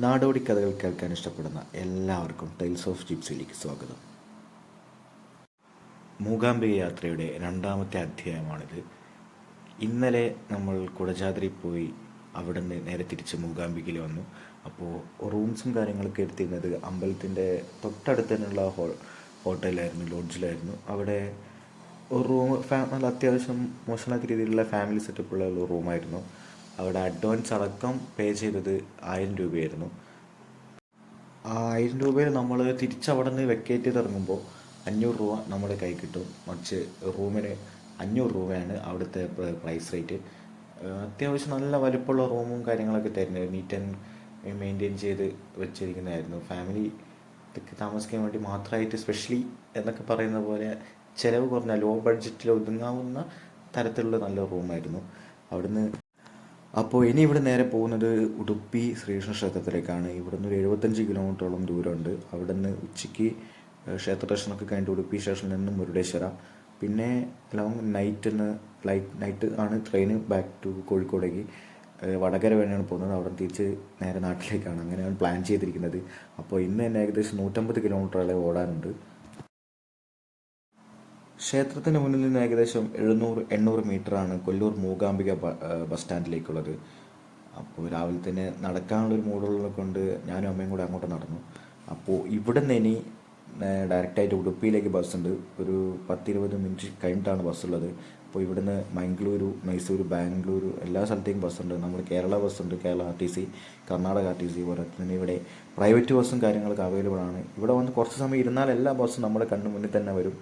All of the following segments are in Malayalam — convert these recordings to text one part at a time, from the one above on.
നാടോടി കഥകൾ കേൾക്കാൻ ഇഷ്ടപ്പെടുന്ന എല്ലാവർക്കും ടൈൽസ് ഓഫ് ജിപ്സിയിലേക്ക് സ്വാഗതം. മൂകാംബിക യാത്രയുടെ രണ്ടാമത്തെ അധ്യായമാണിത്. ഇന്നലെ നമ്മൾ കുടജാദ്രി പോയി അവിടെ നിന്ന് നേരെ തിരിച്ച് മൂകാംബികയിൽ വന്നു. അപ്പോൾ റൂംസും കാര്യങ്ങളൊക്കെ എടുത്തിരുന്നത് അമ്പലത്തിൻ്റെ തൊട്ടടുത്ത് തന്നെയുള്ള ഹോട്ടലിലായിരുന്നു, ലോഡ്ജിലായിരുന്നു. അവിടെ ഒരു റൂം നല്ല അത്യാവശ്യം മോശമില്ലാത്ത രീതിയിലുള്ള ഫാമിലി സെറ്റപ്പുള്ള ഒരു റൂമായിരുന്നു. അവിടെ അഡ്വാൻസ് അടക്കം പേ ചെയ്തത് 1000 രൂപയായിരുന്നു. ആ 1000 രൂപയിൽ നമ്മൾ തിരിച്ചവിടെ നിന്ന് വെക്കേറ്റ് ചെയ്ത് ഇറങ്ങുമ്പോൾ 500 രൂപ നമ്മുടെ കൈ കിട്ടും. മറിച്ച് റൂമിന് 500 രൂപയാണ് അവിടുത്തെ പ്രൈസ് റേറ്റ്. അത്യാവശ്യം നല്ല വലിപ്പമുള്ള റൂമും കാര്യങ്ങളൊക്കെ തരുന്നത്, നീറ്റ് ആൻഡ് മെയിൻറ്റെയിൻ ചെയ്ത് വെച്ചിരിക്കുന്നതായിരുന്നു. ഫാമിലി താമസിക്കാൻ വേണ്ടി മാത്രമായിട്ട് സ്പെഷ്യലി എന്നൊക്കെ പറയുന്ന പോലെ ചിലവ് കുറഞ്ഞ ലോ ബഡ്ജറ്റിൽ ഒതുങ്ങാവുന്ന തരത്തിലുള്ള നല്ല റൂമായിരുന്നു അവിടുന്ന്. അപ്പോൾ ഇനി ഇവിടെ നേരെ പോകുന്നത് ഉടുപ്പി ശ്രീകൃഷ്ണ ക്ഷേത്രത്തിലേക്കാണ്. ഇവിടുന്ന് ഒരു 75 കിലോമീറ്ററോളം ദൂരമുണ്ട്. അവിടെ നിന്ന് ഉച്ചയ്ക്ക് ക്ഷേത്ര ദർശനമൊക്കെ കഴിഞ്ഞിട്ട് ഉടുപ്പി സ്റ്റേഷനിൽ നിന്ന് മുരുടേശ്വര, പിന്നെ ലോങ് നൈറ്റ് ആണ് ട്രെയിന് ബാക്ക് ടു കോഴിക്കോടേക്ക്. വടകര വഴിയാണ് പോകുന്നത്. അവിടെ തിരിച്ച് നേരെ നാട്ടിലേക്കാണ്. അങ്ങനെയാണ് പ്ലാൻ ചെയ്തിരിക്കുന്നത്. അപ്പോൾ ഇന്ന് തന്നെ ഏകദേശം 150 കിലോമീറ്ററോളം ഓടാനുണ്ട്. ക്ഷേത്രത്തിന് മുന്നിൽ നിന്ന് ഏകദേശം 700-800 മീറ്ററാണ് കൊല്ലൂർ മൂകാംബിക ബസ് സ്റ്റാൻഡിലേക്കുള്ളത്. അപ്പോൾ രാവിലെ തന്നെ നടക്കാനുള്ളൊരു മൂടുള്ളത് കൊണ്ട് ഞാനും അമ്മയും കൂടെ അങ്ങോട്ട് നടന്നു. അപ്പോൾ ഇവിടെ നിന്ന് ഇനി ഡയറക്റ്റായിട്ട് ഉടുപ്പിയിലേക്ക് ബസ്സുണ്ട്. ഒരു 10-20 മിനിറ്റ് കഴിഞ്ഞിട്ടാണ് ബസ്സുള്ളത്. അപ്പോൾ ഇവിടുന്ന് മംഗളൂരു, മൈസൂർ, ബാംഗ്ലൂരു എല്ലാ സ്ഥലത്തേക്കും ബസ്സുണ്ട്. നമ്മൾ കേരള ബസ്സുണ്ട്, കേരള RTC, കർണാടക RTC, പോലെ തന്നെ ഇവിടെ പ്രൈവറ്റ് ബസ്സും കാര്യങ്ങളൊക്കെ അവൈലബിൾ ആണ്. ഇവിടെ വന്ന് കുറച്ച് സമയം ഇരുന്നാൽ എല്ലാ ബസ്സും നമ്മുടെ കണ്ണു മുന്നിൽ തന്നെ വരും.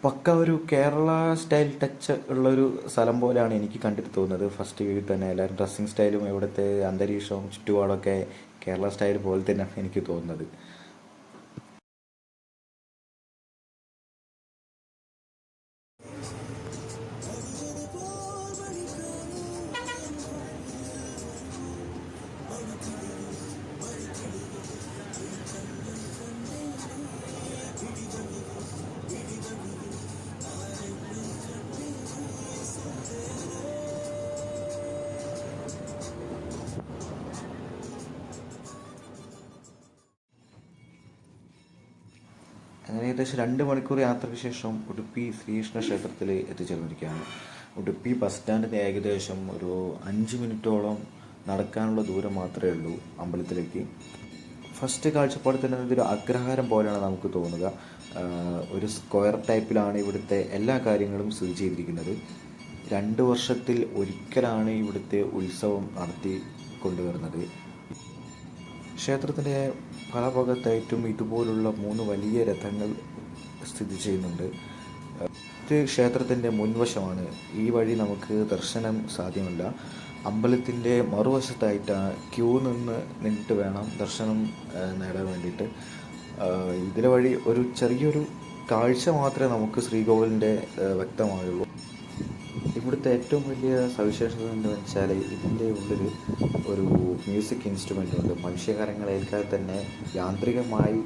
പക്ക ഒരു കേരള സ്റ്റൈൽ ടച്ച് ഉള്ളൊരു സ്ഥലം പോലെയാണ് എനിക്ക് കണ്ടിട്ട് തോന്നുന്നത്. ഫസ്റ്റ് വ്യൂ തന്നെ എല്ലാവരും ഡ്രസ്സിങ് സ്റ്റൈലും ഇവിടുത്തെ അന്തരീക്ഷവും ചുറ്റുപാടൊക്കെ കേരള സ്റ്റൈൽ പോലെ തന്നെയാണ് എനിക്ക് തോന്നുന്നത്. അങ്ങനെ ഏകദേശം 2 മണിക്കൂർ യാത്രയ്ക്ക് ശേഷം ഉടുപ്പി ശ്രീകൃഷ്ണ ക്ഷേത്രത്തിൽ എത്തിച്ചേർന്നിരിക്കുകയാണ്. ഉടുപ്പി ബസ് സ്റ്റാൻഡിന് ഏകദേശം ഒരു 5 മിനിറ്റോളം നടക്കാനുള്ള ദൂരം മാത്രമേ ഉള്ളൂ അമ്പലത്തിലേക്ക്. ഫസ്റ്റ് കാഴ്ചപ്പാട് തന്നെ ഇതൊരു അഗ്രഹാരം പോലെയാണ് നമുക്ക് തോന്നുക. ഒരു സ്ക്വയർ ടൈപ്പിലാണ് ഇവിടുത്തെ എല്ലാ കാര്യങ്ങളും സ്ഥിതി ചെയ്തിരിക്കുന്നത്. 2 വർഷത്തിൽ ഒരിക്കലാണ് ഇവിടുത്തെ ഉത്സവം നടത്തി കൊണ്ടുവരുന്നത്. ക്ഷേത്രത്തിൻ്റെ പല ഭാഗത്തായിട്ടും ഇതുപോലുള്ള 3 വലിയ രഥങ്ങൾ സ്ഥിതി ചെയ്യുന്നുണ്ട്. ഇത് ക്ഷേത്രത്തിൻ്റെ മുൻവശമാണ്. ഈ വഴി നമുക്ക് ദർശനം സാധ്യമല്ല. അമ്പലത്തിൻ്റെ മറുവശത്തായിട്ട് ക്യൂ നിന്നിട്ട് വേണം ദർശനം നേടാൻ വേണ്ടിയിട്ട്. ഇതിലെ വഴി ഒരു ചെറിയൊരു കാഴ്ച മാത്രമേ നമുക്ക് ശ്രീകോവിലിൻ്റെ വ്യക്തമായുള്ളൂ. ഇവിടുത്തെ ഏറ്റവും വലിയ സവിശേഷത എന്ന് വെച്ചാൽ ഇതിൻ്റെ ഉള്ളിൽ ഒരു മ്യൂസിക് ഇൻസ്ട്രുമെൻ്റ് ഉണ്ട്. മനുഷ്യകരങ്ങളേൽക്കാതെ തന്നെ യാന്ത്രികമായി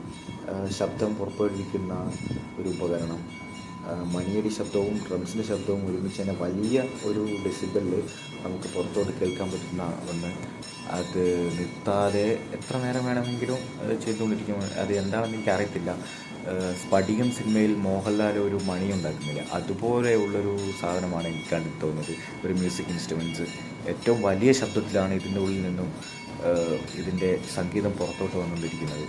ശബ്ദം പുറപ്പെടുവിക്കുന്ന ഒരു ഉപകരണം. മണിയടി ശബ്ദവും ഡ്രംസിൻ്റെ ശബ്ദവും ഒരുമിച്ച് തന്നെ വലിയ ഒരു ഡെസിബിളിൽ നമുക്ക് പുറത്തോട്ട് കേൾക്കാൻ പറ്റുന്ന ഒന്ന്. അത് നിർത്താതെ എത്ര നേരം വേണമെങ്കിലും ചെയ്തുകൊണ്ടിരിക്കും. അത് എന്താണെന്ന് എനിക്കറിയത്തില്ല. സ്ഫടികം സിനിമയിൽ മോഹൻലാൽ ഒരു മണി ഉണ്ടാക്കുന്നില്ല, അതുപോലെയുള്ളൊരു സാധനമാണ് എനിക്ക് കണ്ടു തോന്നുന്നത്. ഒരു മ്യൂസിക് ഇൻസ്ട്രുമെൻറ്റ്സ് ഏറ്റവും വലിയ ശബ്ദത്തിലാണ് ഇതിൻ്റെ ഉള്ളിൽ നിന്നും ഇതിൻ്റെ സംഗീതം പുറത്തോട്ട് വന്നുകൊണ്ടിരിക്കുന്നത്.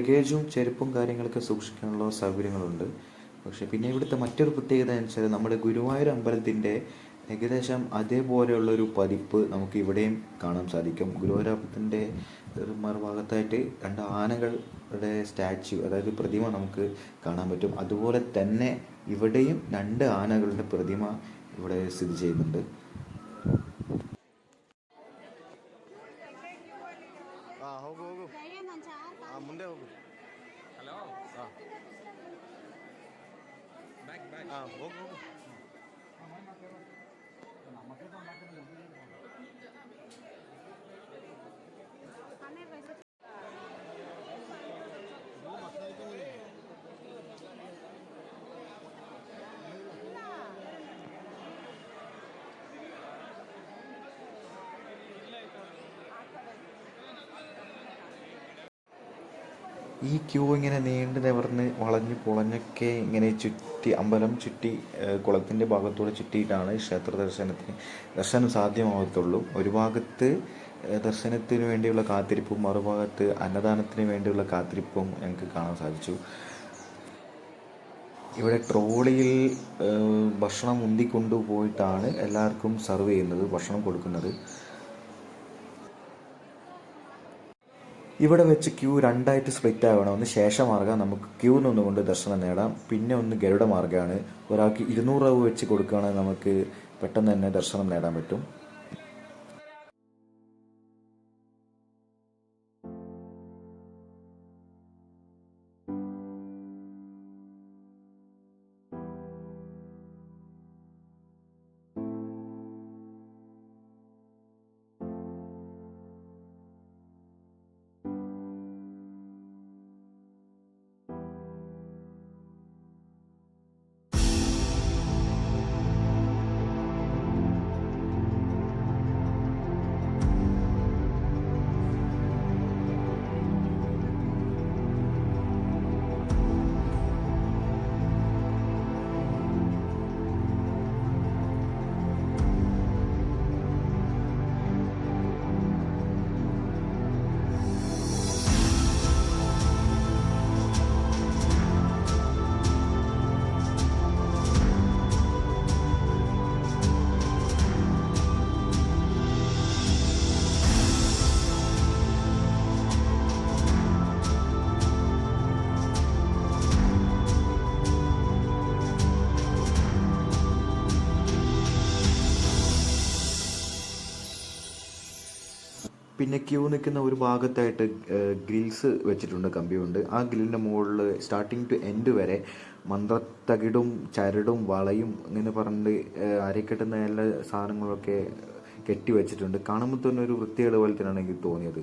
ലഗേജും ചെരുപ്പും കാര്യങ്ങളൊക്കെ സൂക്ഷിക്കാനുള്ള സൗകര്യങ്ങളുണ്ട്. പക്ഷേ പിന്നെ ഇവിടുത്തെ മറ്റൊരു പ്രത്യേകത എന്ന് വെച്ചാൽ നമ്മുടെ ഗുരുവായൂർ അമ്പലത്തിൻ്റെ ഏകദേശം അതേപോലെയുള്ളൊരു പതിപ്പ് നമുക്ക് ഇവിടെയും കാണാൻ സാധിക്കും. ഗുരുവായൂർ അമ്പലത്തിൻ്റെ മറുഭാഗത്തായിട്ട് 2 ആനകളുടെ സ്റ്റാച്യു, അതായത് പ്രതിമ നമുക്ക് കാണാൻ പറ്റും. അതുപോലെ തന്നെ ഇവിടെയും 2 ആനകളുടെ പ്രതിമ ഇവിടെ സ്ഥിതി ചെയ്യുന്നുണ്ട്. ಮುಂದೆ ಹೋಗು. ಹಲೋ ಹೋಗು ಹೋಗು. ഈ ക്യൂ ഇങ്ങനെ നീണ്ടു നിവർന്ന് വളഞ്ഞ് പുളഞ്ഞൊക്കെ ഇങ്ങനെ ചുറ്റി അമ്പലം ചുറ്റി കുളത്തിൻ്റെ ഭാഗത്തൂടെ ചുറ്റിയിട്ടാണ് ക്ഷേത്ര ദർശനം സാധ്യമാകത്തുള്ളൂ. ഒരു ഭാഗത്ത് ദർശനത്തിന് വേണ്ടിയുള്ള കാത്തിരിപ്പും മറുഭാഗത്ത് അന്നദാനത്തിന് വേണ്ടിയുള്ള കാത്തിരിപ്പും ഞങ്ങൾക്ക് കാണാൻ സാധിച്ചു. ഇവിടെ ട്രോളിയിൽ ഭക്ഷണം ഉന്തിക്കൊണ്ടുപോയിട്ടാണ് എല്ലാവർക്കും സെർവ് ചെയ്യുന്നത്, ഭക്ഷണം കൊടുക്കുന്നത്. ഇവിടെ വെച്ച് ക്യൂ 2ആയിട്ട് സ്പ്ലിറ്റ് ആവണം. ഒന്ന് ശേഷമാർഗ്ഗം, നമുക്ക് ക്യൂ നിന്നുകൊണ്ട് ദർശനം നേടാം. പിന്നെ ഒന്ന് ഗരുഡ മാർഗ്ഗമാണ്. ഒരാൾക്ക് 200 രൂപ വെച്ച് കൊടുക്കുകയാണെങ്കിൽ നമുക്ക് പെട്ടെന്ന് തന്നെ ദർശനം നേടാൻ പറ്റും. പിന്നെ ക്യൂ നിൽക്കുന്ന ഒരു ഭാഗത്തായിട്ട് ഗ്രിൽസ് വെച്ചിട്ടുണ്ട്, കമ്പിയുണ്ട്. ആ ഗ്രില്ലിൻ്റെ മുകളിൽ സ്റ്റാർട്ടിങ് ടു എൻഡ് വരെ മന്ത്രത്തകിടും ചരടും വളയും ഇങ്ങനെ പറഞ്ഞിട്ട് അരക്കെട്ടുന്ന എല്ലാ സാധനങ്ങളൊക്കെ കെട്ടി വെച്ചിട്ടുണ്ട്. കാണുമ്പോൾ തന്നെ ഒരു വൃത്തികേട് പോലെ തന്നെയാണ് എനിക്ക് തോന്നിയത്.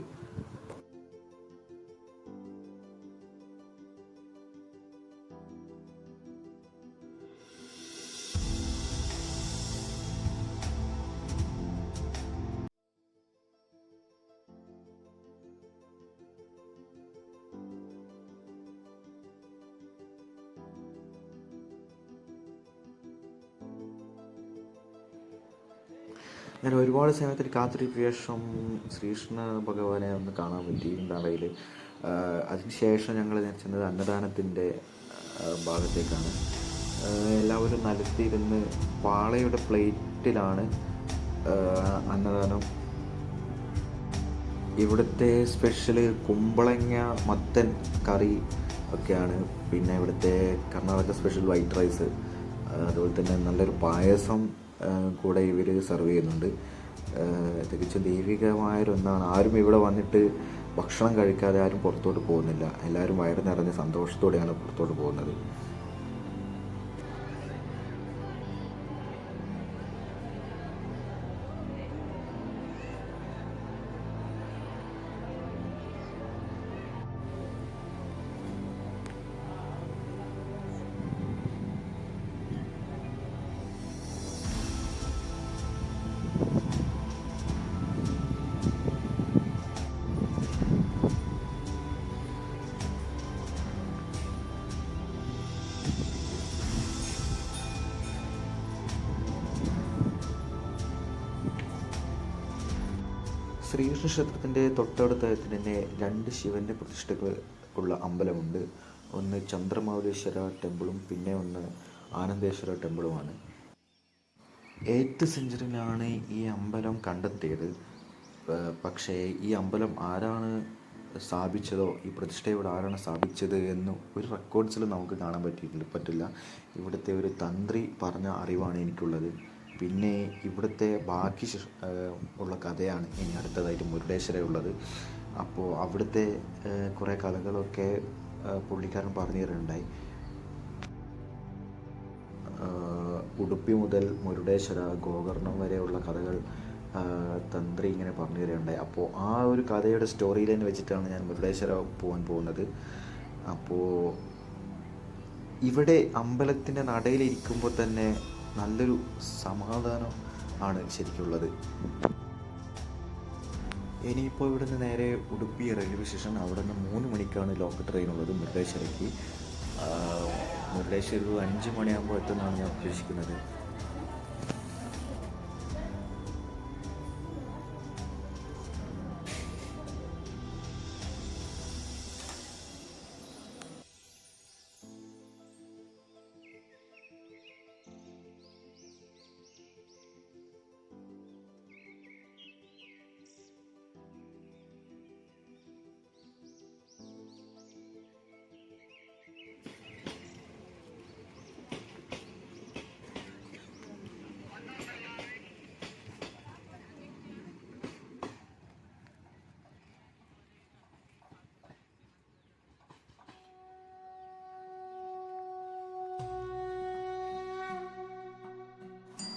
ഞാൻ ഒരുപാട് സമയത്തിന് കാത്തിരിപ്പ് ശേഷം ശ്രീകൃഷ്ണ ഭഗവാനെ ഒന്ന് കാണാൻ പറ്റി നടയിൽ. അതിനുശേഷം ഞങ്ങൾ ചെന്നത് അന്നദാനത്തിൻ്റെ ഭാഗത്തേക്കാണ്. എല്ലാവരും നിലത്തിരുന്ന് പാളയുടെ പ്ലേറ്റിലാണ് അന്നദാനം. ഇവിടുത്തെ സ്പെഷ്യൽ കുമ്പളങ്ങ മത്തൻ കറി ഒക്കെയാണ്. പിന്നെ ഇവിടുത്തെ കർണാടക സ്പെഷ്യൽ വൈറ്റ് റൈസ്, അതുപോലെ തന്നെ നല്ലൊരു പായസം കൂടെ ഇവർ സെർവ് ചെയ്യുന്നുണ്ട്. തികച്ചും ദൈവികമായൊരൊന്നാണ്. ആരും ഇവിടെ വന്നിട്ട് ഭക്ഷണം കഴിക്കാതെ ആരും പുറത്തോട്ട് പോകുന്നില്ല. എല്ലാവരും വയറ് നിറഞ്ഞ സന്തോഷത്തോടെയാണ് പുറത്തോട്ട് പോകുന്നത്. ശ്രീകൃഷ്ണ ക്ഷേത്രത്തിൻ്റെ തൊട്ടടുത്തായിട്ട് തന്നെ 2 ശിവൻ്റെ പ്രതിഷ്ഠകൾ ഉള്ള അമ്പലമുണ്ട്. ഒന്ന് ചന്ദ്രമൗലീശ്വര ടെമ്പിളും പിന്നെ ഒന്ന് ആനന്ദേശ്വര ടെമ്പിളുമാണ്. 8th സെഞ്ച്വറിയിലാണ് ഈ അമ്പലം കണ്ടെത്തിയത്. പക്ഷേ ഈ അമ്പലം ആരാണ് സ്ഥാപിച്ചതോ ഈ പ്രതിഷ്ഠ ഇവിടെ ആരാണ് സ്ഥാപിച്ചത് എന്ന് ഒരു റെക്കോർഡ്സിലും നമുക്ക് കാണാൻ പറ്റില്ല. ഇവിടുത്തെ ഒരു തന്ത്രി പറഞ്ഞ അറിവാണ് എനിക്കുള്ളത്. പിന്നെ ഇവിടുത്തെ ബാക്കി ഉള്ള കഥയാണ് ഇനി അടുത്തതായിട്ട് മുരുടേശ്വരയുള്ളത്. അപ്പോൾ അവിടുത്തെ കുറേ കഥകളൊക്കെ പുള്ളിക്കാരൻ പറഞ്ഞു തരുന്നുണ്ടായി. ഉടുപ്പി മുതൽ മുരുടേശ്വര ഗോകർണം വരെയുള്ള കഥകൾ തന്ത്രി ഇങ്ങനെ പറഞ്ഞു തരുന്നുണ്ടായി. അപ്പോൾ ആ ഒരു കഥയുടെ സ്റ്റോറി ലൈൻ വെച്ചിട്ടാണ് ഞാൻ മുരുടേശ്വര പോകാൻ പോകുന്നത്. അപ്പോൾ ഇവിടെ അമ്പലത്തിൻ്റെ നടയിലിരിക്കുമ്പോൾ തന്നെ നല്ലൊരു സമാധാനം ആണ് ശരിക്കുള്ളത്. ഇനിയിപ്പോൾ ഇവിടുന്ന് നേരെ ഉടുപ്പി റെയിൽവേ സ്റ്റേഷൻ, അവിടെ നിന്ന് 3 മണിക്കാണ് ലോക്കൽ ട്രെയിൻ ഉള്ളത് മുരുടേശ്വരയ്ക്ക്. മുരുടേശ്വര 5 മണിയാകുമ്പോൾ എത്തുമെന്നാണ് ഞാൻ ഉദ്ദേശിക്കുന്നത്.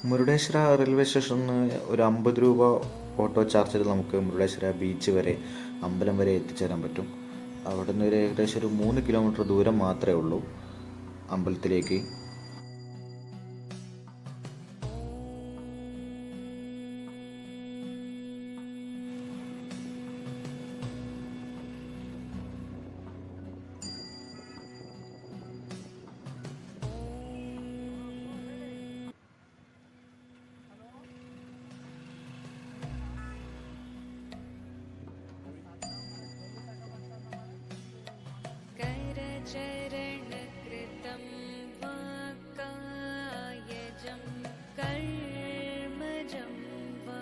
മുരുടേശ്വര റെയിൽവേ സ്റ്റേഷനിൽ ഒരു 50 രൂപ ഓട്ടോ ചാർജിൽ നമുക്ക് മുരുടേശ്വര ബീച്ച് വരെ അമ്പലം വരെ എത്തിച്ചേരാൻ പറ്റും. അവിടെ നിന്ന് ഒരു ഏകദേശം ഒരു 3 കിലോമീറ്റർ ദൂരം മാത്രമേ ഉള്ളൂ അമ്പലത്തിലേക്ക്. चरणकृतं वाक्कायजं कर्मजं वा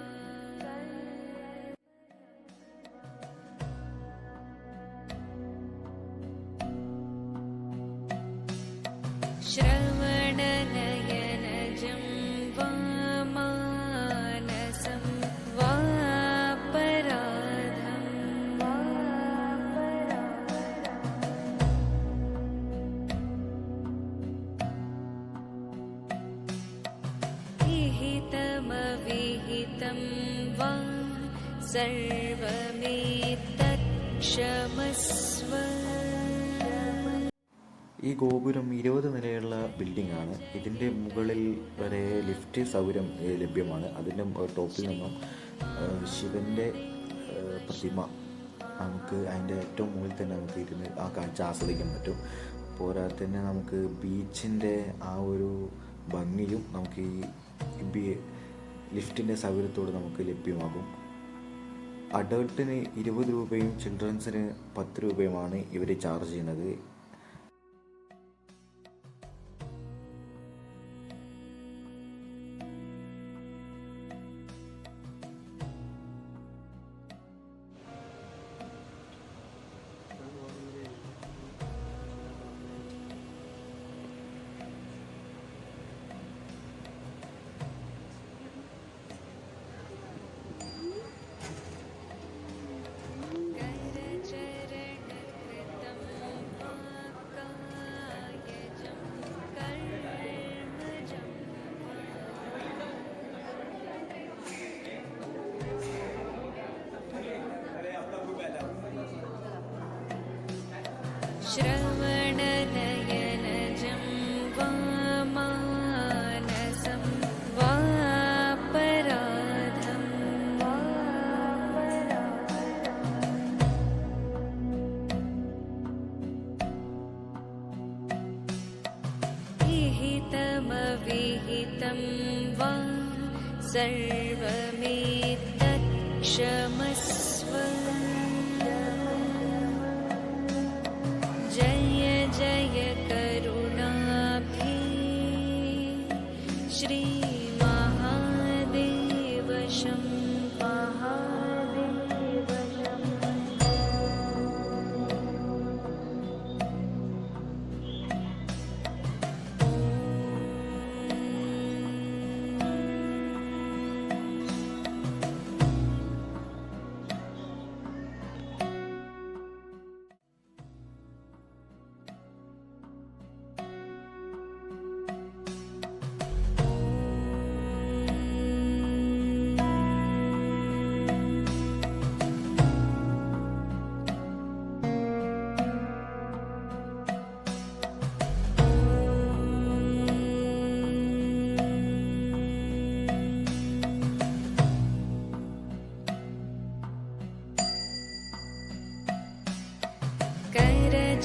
श्रवणनयनजं वा मानसं वा विहितं वा सर्वमेतत्क्षमस्व. ഈ ഗോപുരം 20 നിലയുള്ള ബിൽഡിംഗ് ആണ്. ഇതിൻ്റെ മുകളിൽ വരെ ലിഫ്റ്റ് സൗകര്യം ലഭ്യമാണ്. അതിൻ്റെ ടോപ്പിൽ നിന്നും ശിവൻ്റെ പ്രതിമ നമുക്ക് അതിൻ്റെ ഏറ്റവും മുകളിൽ തന്നെ നമുക്ക് ഇരുന്ന് ആ കാഴ്ച ആസ്വദിക്കാൻ പറ്റും. പോരാതെ തന്നെ നമുക്ക് ബീച്ചിൻ്റെ ആ ഒരു ഭംഗിയും നമുക്ക് ഈ ലിഫ്റ്റിൻ്റെ സൗകര്യത്തോട് നമുക്ക് ലഭ്യമാകും. അഡൾട്ടിന് 20 രൂപയും ചിൽഡ്രൻസിന് 10 രൂപയുമാണ് ഇവർ ചാർജ് ചെയ്യുന്നത്. श्रवणनयनजं वा मानसं वा पराधं विहितमविहितं वा सर्वमेतत्क्षमस्व.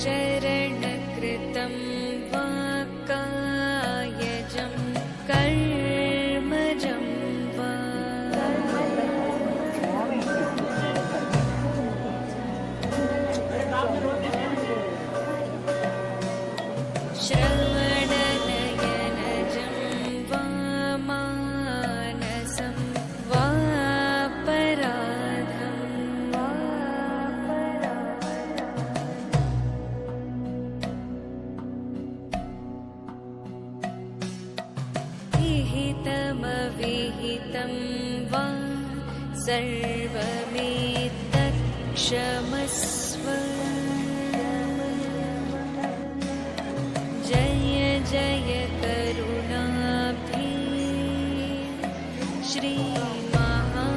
करचरणकृतं वा कायजं कर्मजं वा श्रवणनयनजं वा मानसं वापराधं विहितमविहितं वा सर्वमेतत्क्षमस्व जय जय करुणाब्धे श्रीमहादेव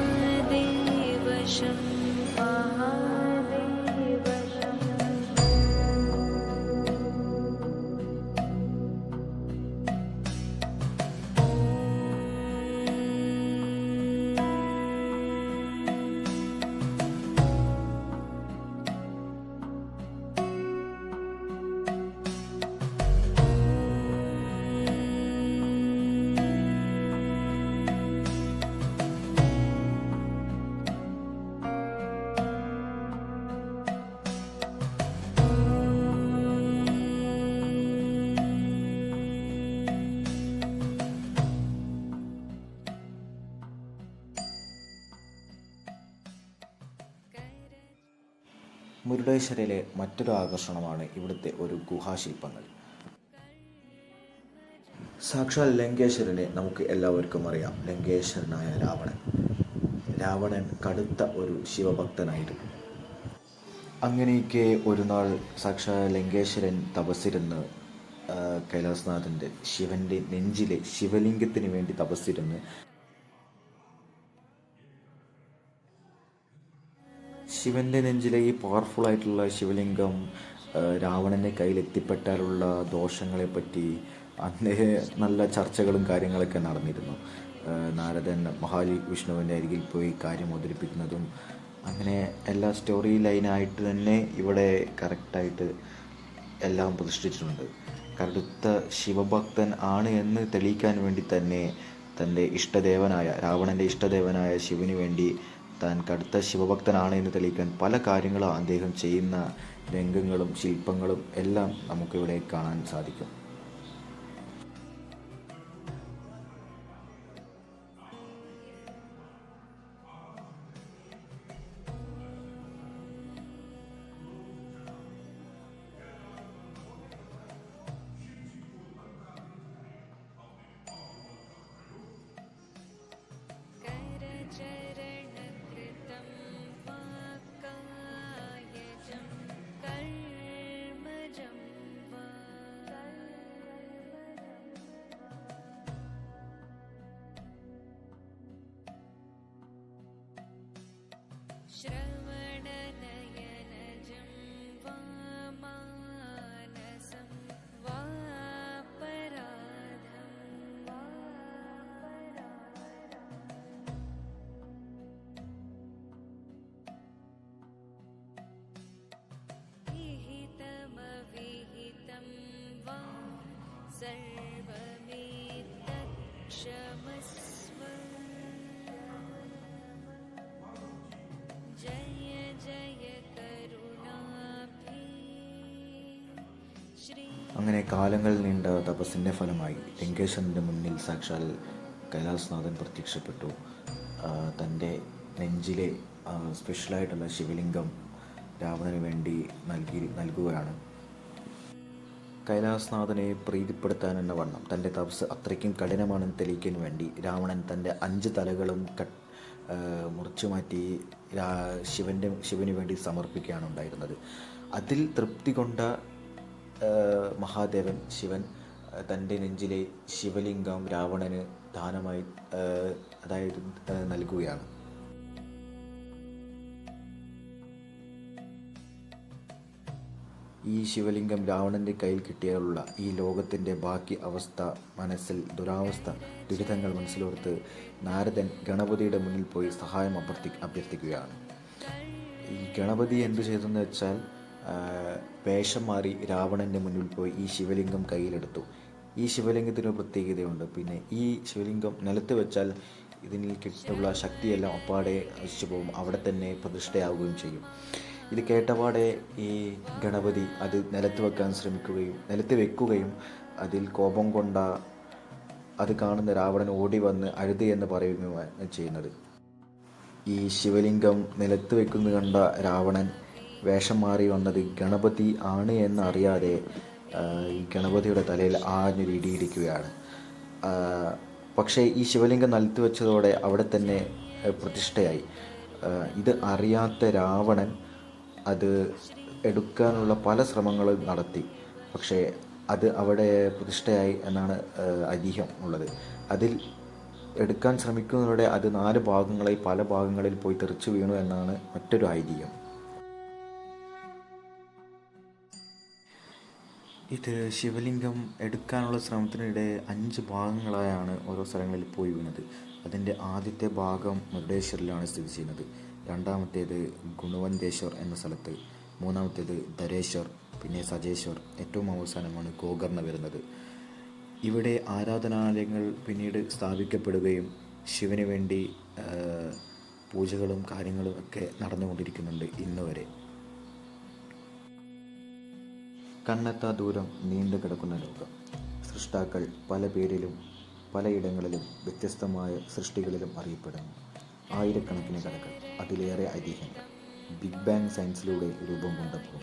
മുരുടേശ്വരയിലെ മറ്റൊരു ആകർഷണമാണ് ഇവിടുത്തെ ഒരു ഗുഹാശില്പങ്ങൾ. സാക്ഷാൽ ലങ്കേശ്വരനെ നമുക്ക് എല്ലാവർക്കും അറിയാം. ലങ്കേശ്വരനായ രാവണൻ കടുത്ത ഒരു ശിവഭക്തനായിരുന്നു. അങ്ങനെയൊക്കെ ഒരു നാൾ സാക്ഷാൽ ലങ്കേശ്വരൻ തപസ്സിരുന്ന് കൈലാസനാഥൻ്റെ ശിവൻ്റെ നെഞ്ചിലെ ശിവലിംഗത്തിന് വേണ്ടി തപസ്സിരുന്ന് ശിവൻ്റെ നെഞ്ചിലെ ഈ പവർഫുൾ ആയിട്ടുള്ള ശിവലിംഗം രാവണൻ്റെ കയ്യിലെത്തിപ്പെട്ടാലുള്ള ദോഷങ്ങളെപ്പറ്റി അന്നേ നല്ല ചർച്ചകളും കാര്യങ്ങളൊക്കെ നടന്നിരുന്നു. നാരദൻ മഹാവിഷ്ണുവിൻ്റെ അരികിൽ പോയി കാര്യം അവതരിപ്പിക്കുന്നതും അങ്ങനെ എല്ലാ സ്റ്റോറി ലൈനായിട്ട് തന്നെ ഇവിടെ കറക്റ്റായിട്ട് എല്ലാം പ്രതിഷ്ഠിച്ചിട്ടുണ്ട്. കടുത്ത ശിവഭക്തൻ ആണ് എന്ന് തെളിയിക്കാൻ വേണ്ടി തന്നെ തൻ്റെ രാവണൻ്റെ ഇഷ്ടദേവനായ ശിവന് വേണ്ടി താൻ കടുത്ത ശിവഭക്തനാണ് എന്ന് തെളിയിക്കാൻ പല കാര്യങ്ങളും അദ്ദേഹം ചെയ്യുന്ന രംഗങ്ങളും ശില്പങ്ങളും എല്ലാം നമുക്കിവിടെ കാണാൻ സാധിക്കും. करचरणकृतं वा कायजं कर्मजं वा श्रवणनयनजं वा मानसं वापराधं विहितमविहितं वा सर्वमेतत्क्षमस्व जय जय करुणाब्धे श्री അങ്ങനെ കാലങ്ങൾ നീണ്ട തപസ്സിൻ്റെ ഫലമായി ലങ്കേശ്വരൻ്റെ മുന്നിൽ സാക്ഷാൽ കൈലാസനാഥൻ പ്രത്യക്ഷപ്പെട്ടു. തൻ്റെ നെഞ്ചിലെ സ്പെഷ്യലായിട്ടുള്ള ശിവലിംഗം രാവണന് വേണ്ടി നൽകുകയാണ്. കൈലാസനാഥനെ പ്രീതിപ്പെടുത്താൻ എന്ന വണ്ണം തൻ്റെ തപസ് അത്രയ്ക്കും കഠിനമാണെന്ന് തെളിയിക്കാൻ വേണ്ടി രാവണൻ തൻ്റെ 5 തലകളും മുറിച്ചു മാറ്റി ശിവന് വേണ്ടി സമർപ്പിക്കുകയാണ് ഉണ്ടായിരുന്നത്. അതിൽ തൃപ്തി കൊണ്ട മഹാദേവൻ ശിവൻ തൻ്റെ നെഞ്ചിലെ ശിവലിംഗം രാവണന് ദാനമായി നൽകുകയാണ്. ഈ ശിവലിംഗം രാവണൻ്റെ കയ്യിൽ കിട്ടിയാലുള്ള ഈ ലോകത്തിൻ്റെ ബാക്കി അവസ്ഥ മനസ്സിൽ ദുരിതങ്ങൾ മനസ്സിലോർത്ത് നാരദൻ ഗണപതിയുടെ മുന്നിൽ പോയി സഹായം അഭ്യർത്ഥിക്കുകയാണ്. ഈ ഗണപതി എന്തു ചെയ്തെന്ന് വെച്ചാൽ വേഷം മാറി രാവണൻ്റെ മുന്നിൽ പോയി ഈ ശിവലിംഗം കയ്യിലെടുത്തു. ഈ ശിവലിംഗത്തിന് ഒരു പ്രത്യേകതയുണ്ട്. പിന്നെ ഈ ശിവലിംഗം നിലത്ത് വെച്ചാൽ ഇതിൽ കിട്ടുള്ള ശക്തിയെല്ലാം അപ്പാടെ നശിച്ചു പോകും, അവിടെ തന്നെ പ്രതിഷ്ഠയാവുകയും ചെയ്യും. ഇത് കേട്ടപാടെ ഈ ഗണപതി അത് നിലത്ത് വെക്കുകയും അതിൽ കോപം കൊണ്ട അത് കാണുന്ന രാവണൻ ഓടി വന്ന് അഴുത് എന്ന് പറയുകയാണ് ചെയ്യുന്നത്. ഈ ശിവലിംഗം നിലത്ത് വെക്കുന്നത് കണ്ട രാവണൻ വേഷം മാറി വന്നത് ഗണപതി ആണ് എന്നറിയാതെ ഈ ഗണപതിയുടെ തലയിൽ ആഞ്ഞൊരു ഇടിയിരിക്കുകയാണ്. പക്ഷേ ഈ ശിവലിംഗം നിലത്ത് വെച്ചതോടെ അവിടെ തന്നെ പ്രതിഷ്ഠയായി. ഇത് അറിയാത്ത രാവണൻ അത് എടുക്കാനുള്ള പല ശ്രമങ്ങളും നടത്തി. പക്ഷേ അത് അവിടെ പ്രതിഷ്ഠയായി എന്നാണ് ഐതിഹ്യം ഉള്ളത്. അതിൽ എടുക്കാൻ ശ്രമിക്കുന്നതോടെ അത് 4 ഭാഗങ്ങളായി പല ഭാഗങ്ങളിൽ പോയി തെറിച്ചു വീണു എന്നാണ് മറ്റൊരു ഐതിഹ്യം. ഇത് ശിവലിംഗം എടുക്കാനുള്ള ശ്രമത്തിനിടെ 5 ഭാഗങ്ങളായാണ് ഓരോ സ്ഥലങ്ങളിൽ പോയി വീണത്. അതിൻ്റെ ആദ്യത്തെ ഭാഗം മുരുടേശ്വറിലാണ് സ്ഥിതി ചെയ്യുന്നത്, രണ്ടാമത്തേത് ഗുണവന്തേശ്വർ എന്ന സ്ഥലത്ത്, മൂന്നാമത്തേത് ധരേശ്വർ, പിന്നെ സജേശ്വർ, ഏറ്റവും അവസാനമാണ് ഗോകർണ വരുന്നത്. ഇവിടെ ആരാധനാലയങ്ങൾ പിന്നീട് സ്ഥാപിക്കപ്പെടുകയും ശിവന് വേണ്ടി പൂജകളും കാര്യങ്ങളും ഒക്കെ നടന്നുകൊണ്ടിരിക്കുന്നുണ്ട് ഇന്ന് വരെ. കണ്ണെത്താ ദൂരം നീണ്ടു കിടക്കുന്ന ലോകം. സൃഷ്ടാക്കൾ പല പേരിലും പലയിടങ്ങളിലും വ്യത്യസ്തമായ സൃഷ്ടികളിലും അറിയപ്പെടുന്നു. ആയിരക്കണക്കിന് കഥകൾ, അതിലേറെ ഐതിഹ്യങ്ങൾ ബിഗ് ബാങ് സയൻസിലൂടെ രൂപം കൊണ്ടപ്പോൾ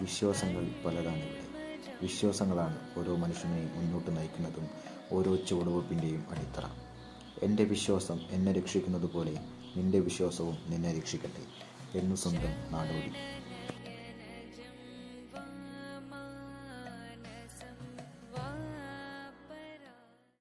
വിശ്വാസങ്ങൾ പലതാണ് ഇവിടെ. വിശ്വാസങ്ങളാണ് ഓരോ മനുഷ്യനെയും മുന്നോട്ട് നയിക്കുന്നതും ഓരോ ചുവടുവെപ്പിൻ്റെയും അടിത്തറ. എൻ്റെ വിശ്വാസം എന്നെ രക്ഷിക്കുന്നത് പോലെ നിൻ്റെ വിശ്വാസവും നിന്നെ രക്ഷിക്കട്ടെ എന്നു സ്വന്തം നാടോടി.